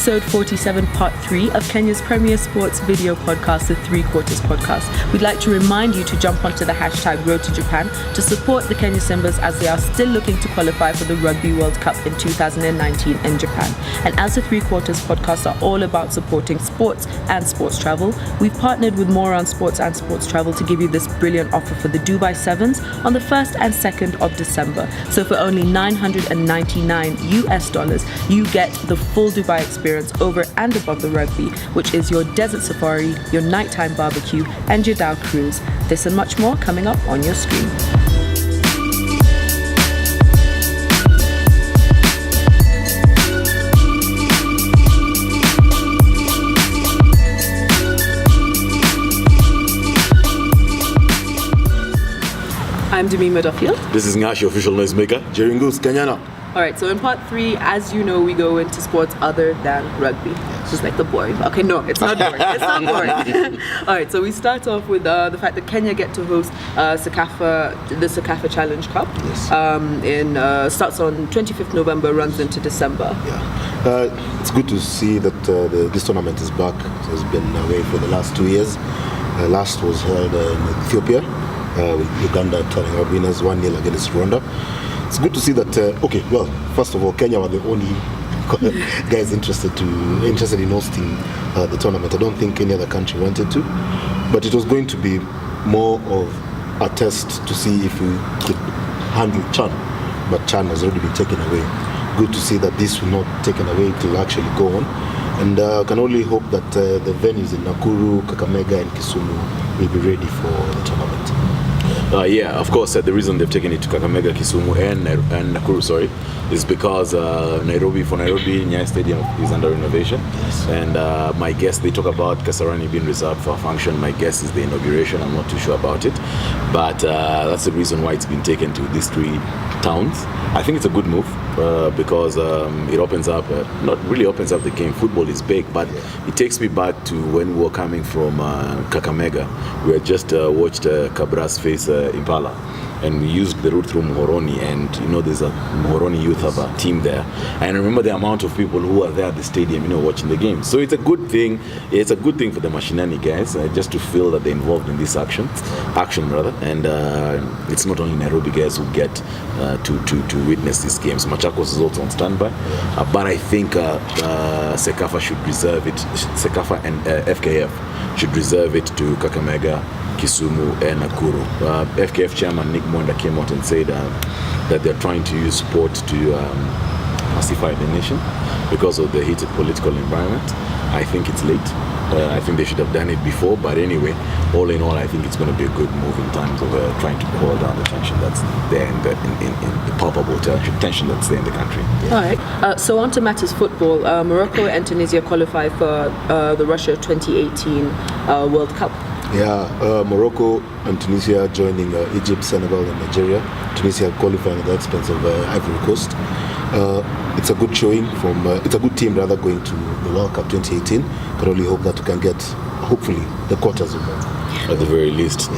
episode 47, part 3 of Kenya's premier sports video podcast, the 3 Quarters Podcast. We'd like to remind you to jump onto the hashtag Road to Japan to support the Kenya Simbas as they are still looking to qualify for the Rugby World Cup in 2019 in Japan. And as the 3 Quarters Podcasts are all about supporting sports and sports travel, we've partnered with More on Sports and Sports Travel to give you this brilliant offer for the Dubai Sevens on the 1st and 2nd of December. So for only $999 US, you get the full Dubai experience over and above the rugby, which is your desert safari, your nighttime barbecue, and your Dhow cruise. This and much more coming up on your screen. I'm Demima Duffield. This is Ngashi, official noisemaker. Jeringus, Kenyana. Alright, so in part 3, as you know, we go into sports other than rugby. It's just like the boring. Okay, no, it's not boring. It's not boring. Alright, so we start off with the fact that Kenya get to host CECAFA, the CECAFA Challenge Cup. Yes. Starts on 25th November, runs into December. Yeah. It's good to see that this tournament is back. So it's been away for the last 2 years. Last was held in Ethiopia, with Uganda turning our winners 1-0 against Rwanda. It's good to see that. First of all, Kenya were the only guys interested in hosting the tournament. I don't think any other country wanted to, but it was going to be more of a test to see if we could handle Chan. But Chan has already been taken away. Good to see that this will not taken away; it will actually go on. And I can only hope that the venues in Nakuru, Kakamega, and Kisumu will be ready for the tournament. Of course, the reason they've taken it to Kakamega, Kisumu, and Nakuru, is because Nairobi, Nyayo Stadium is under renovation. Yes. And my guess, they talk about Kasarani being reserved for a function. My guess is the inauguration. I'm not too sure about it. But that's the reason why it's been taken to these 3 towns. I think it's a good move because it opens up, not really opens up the game. Football is big, but it takes me back to when we were coming from Kakamega. We had just watched Kabra's face Impala, and we used the route through Muhoroni, and there's a Muhoroni youth have a team there, and I remember the amount of people who are there at the stadium watching the game. So it's a good thing. It's a good thing for the Mashinani guys just to feel that they're involved in this action, and it's not only Nairobi guys who get to witness these games. Machakos is also on standby, but I think CECAFA should reserve it. CECAFA and FKF should reserve it to Kakamega, Kisumu, and Nakuru. FKF chairman Nick Mwenda came out and said that they're trying to use sport to pacify the nation because of the heated political environment. I think it's late. I think they should have done it before, but anyway, all in all, I think it's going to be a good move in terms of trying to cool down the tension that's there in the palpable tension that's there in the country. All right. So on to matters football. Morocco and Tunisia qualify for the Russia 2018 World Cup. Morocco and Tunisia joining Egypt, Senegal, and Nigeria. Tunisia qualifying at the expense of Ivory Coast. It's a good showing it's a good team rather going to the World Cup 2018. Can only hope that we can get, hopefully, the quarters of it. At the very least.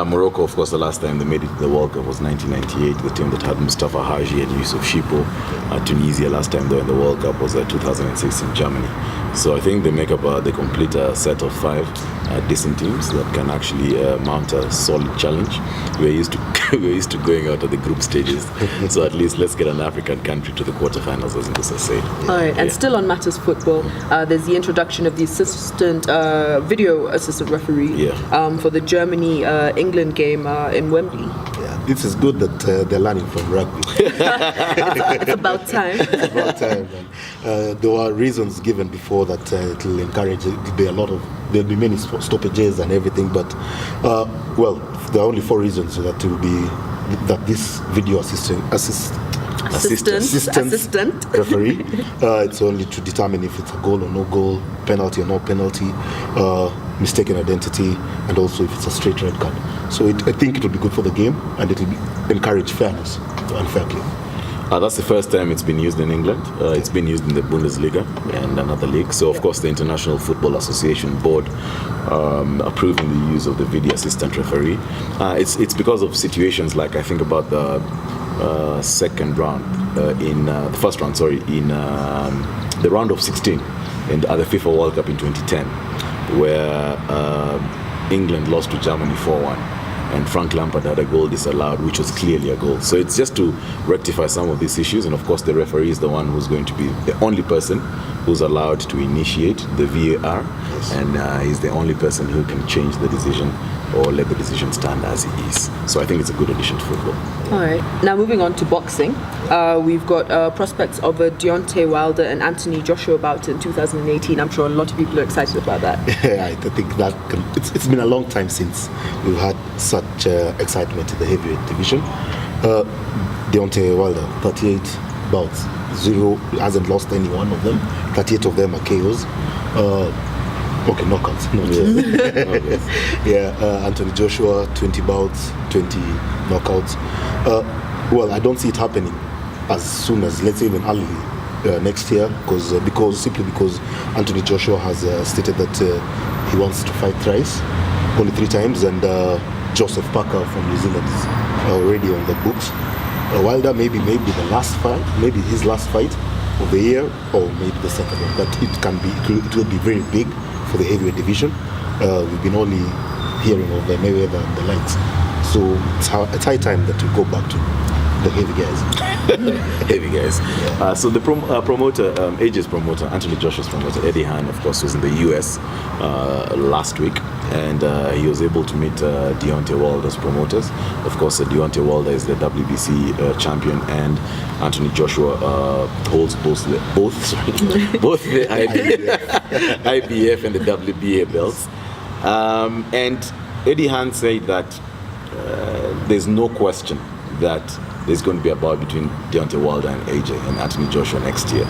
Morocco, of course, the last time they made it to the World Cup was 1998, the team that had Mustafa Haji and Yusuf Shipo. Tunisia, last time they were in the World Cup was 2006 in Germany. So I think they make up the complete set of 5 decent teams that can actually mount a solid challenge. We're used to going out of the group stages, so at least let's get an African country to the quarterfinals, as Nkusa said. All right, and still on matters football, there's the introduction of the video assistant referee for the Germany-England game in Wembley. Yeah, this is good that they're learning from rugby. It's about time. It's about time. There were reasons given before that it will encourage. There'll be many stoppages and everything, but there are only 4 reasons that will be that this video assistant referee. It's only to determine if it's a goal or no goal, penalty or no penalty, mistaken identity, and also if it's a straight red card. So I think it will be good for the game, and it will encourage fairness and fair play. That's the first time it's been used in England. It's been used in the Bundesliga and another league. So, of course, the International Football Association Board approving the use of the video assistant referee. It's because of situations like, I think about the first round, in the round of 16 at the FIFA World Cup in 2010, where England lost to Germany 4-1. And Frank Lampard had a goal disallowed, which was clearly a goal. So it's just to rectify some of these issues. And of course, the referee is the one who's going to be the only person who's allowed to initiate the VAR. Yes. And he's the only person who can change the decision or let the decision stand as it is. So I think it's a good addition to football. All right. Now moving on to boxing, we've got prospects of Deontay Wilder and Anthony Joshua bout in 2018. I'm sure a lot of people are excited about that. Yeah, I think that it's been a long time since we've had such excitement in the heavyweight division. Deontay Wilder, 38 bouts, 0, hasn't lost any one of them. 38 of them are KOs. Okay, knockouts. Yeah, Anthony Joshua, 20 bouts, 20 knockouts. Well, I don't see it happening as soon as, let's say, even early next year, simply because Anthony Joshua has stated that he wants to fight thrice, only 3 times, and Joseph Parker from New Zealand is already on the books. Wilder maybe the last fight, maybe his last fight of the year, or maybe the second one, but it will be very big for the heavyweight division. We've been only hearing of Mayweather and the likes, so it's high time that we go back to the heavy guys. Heavy guys. Yeah. So the promoter, AJ's promoter, Anthony Joshua's promoter, Eddie Hearn, of course, was in the US last week, and he was able to meet Deontay Wilder's promoters. Of course, Deontay Wilder is the WBC champion, and Anthony Joshua holds both the IBF and the WBA belts. And Eddie Hearn said that there's no question that there's going to be a bout between Deontay Wilder and AJ and Anthony Joshua next year.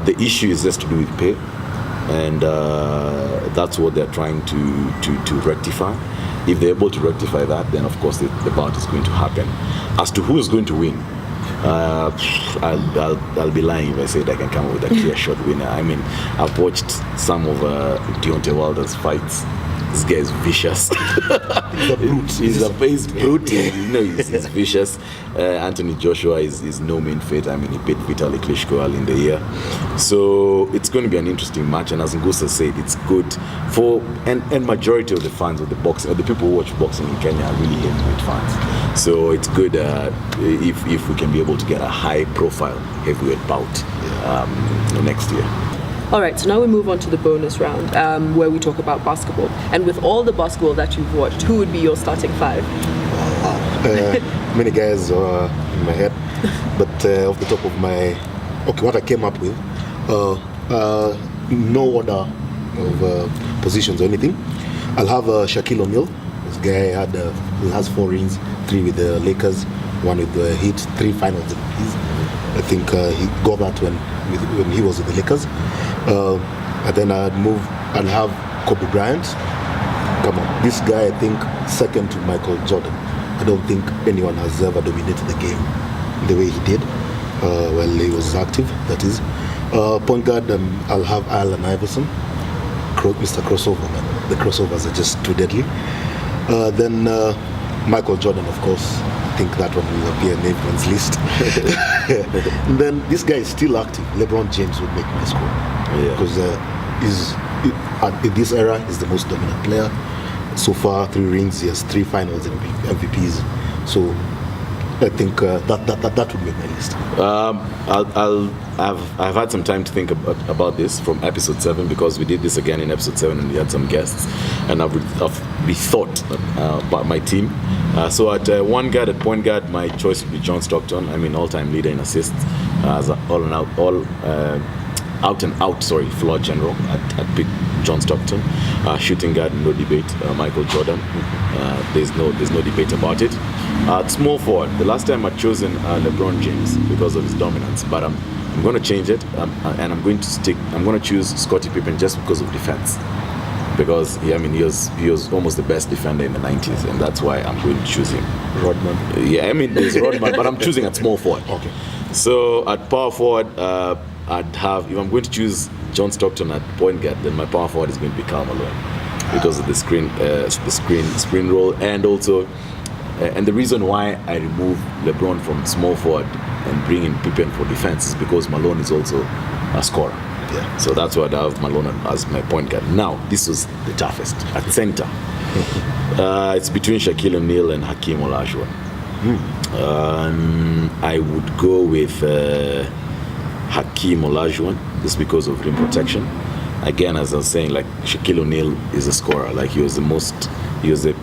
The issue is just to do with pay, and that's what they're trying to rectify. If they're able to rectify that, then of course the bout is going to happen. As to who is going to win, I'll be lying if I said I can come up with a clear shot winner. I mean, I've watched some of Deontay Wilder's fights. This guy is vicious. He's brute. He's vicious. Anthony Joshua is no mean feat. I mean, he beat Vitaly Klitschko early in the year. So it's going to be an interesting match. And as Ngusa said, it's good for and majority of the fans of the boxing, or the people who watch boxing in Kenya, are really heavyweight fans. So it's good if we can be able to get a high-profile heavyweight bout next year. All right, so now we move on to the bonus round, where we talk about basketball. And with all the basketball that you've watched, who would be your starting 5? Many guys are in my head, but off the top of what I came up with, no order of positions or anything. I'll have Shaquille O'Neal. This guy he has 4 rings, 3 with the Lakers, 1 with the Heat, 3 finals. I think he got that when he was with the Lakers. And then I'll have Kobe Bryant. Come on, this guy, I think, second to Michael Jordan. I don't think anyone has ever dominated the game the way he did while he was active, that is. Point guard, I'll have Allen Iverson, Mr. Crossover, man. The crossovers are just too deadly. Then Michael Jordan, of course. I think that one will appear in everyone's list. And then this guy is still active. LeBron James would make my score. Because in this era, he's the most dominant player. So far, 3 rings, he has 3 finals MVPs. So I think that would make my list. I've had some time to think about this from episode 7, because we did this again in episode 7 and we had some guests, and I've rethought about my team. So at point guard, my choice would be John Stockton. I mean, all-time leader in assists, as out and out floor general. I'd pick John Stockton. Shooting guard, no debate, Michael Jordan. There's no debate about it. Small forward, the last time I'd chosen LeBron James because of his dominance, but I'm going to change it, and I'm going to choose Scottie Pippen just because of defense. Because he was almost the best defender in the 90s, and that's why I'm going to choose him. Rodman. Yeah, I mean, there's Rodman, but I'm choosing at small forward. Okay. So at power forward, I'd have, if I'm going to choose John Stockton at point guard, then my power forward is going to be Karl Malone because of the screen role, and also, and the reason why I remove LeBron from small forward and bring in Pippen for defense is because Malone is also a scorer. Yeah. So that's why I have Malone as my point guard. Now, this was the toughest. At center, it's between Shaquille O'Neal and Hakeem Olajuwon. I would go with Hakeem Olajuwon just because of rim protection. Again, as I was saying, like Shaquille O'Neal is a scorer. Like he was the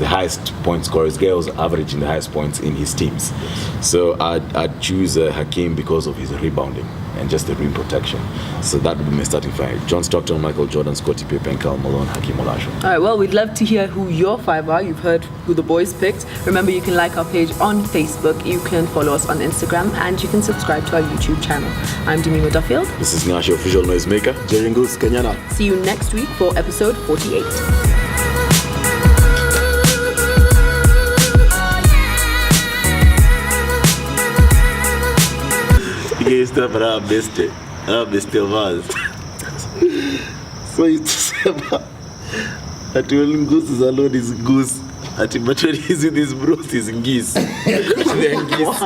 highest point scorer. His guy was averaging the highest points in his teams. So I'd choose Hakeem because of his rebounding and just the rim protection. So that would be my starting five: John Stockton, Michael Jordan, Scottie Pippen, Karl Malone, Hakeem Olajuwon. All right, well, we'd love to hear who your five are. You've heard who the boys picked. Remember, you can like our page on Facebook, you can follow us on Instagram, and you can subscribe to our YouTube channel. I'm Demima Duffield. This is Nyashi, official noisemaker. Jeringus Kenyana. See you next week for episode 48. Stuff and I missed it. So it's that when goose is alone is goose. At but when he's with his bros is geese. They're geese.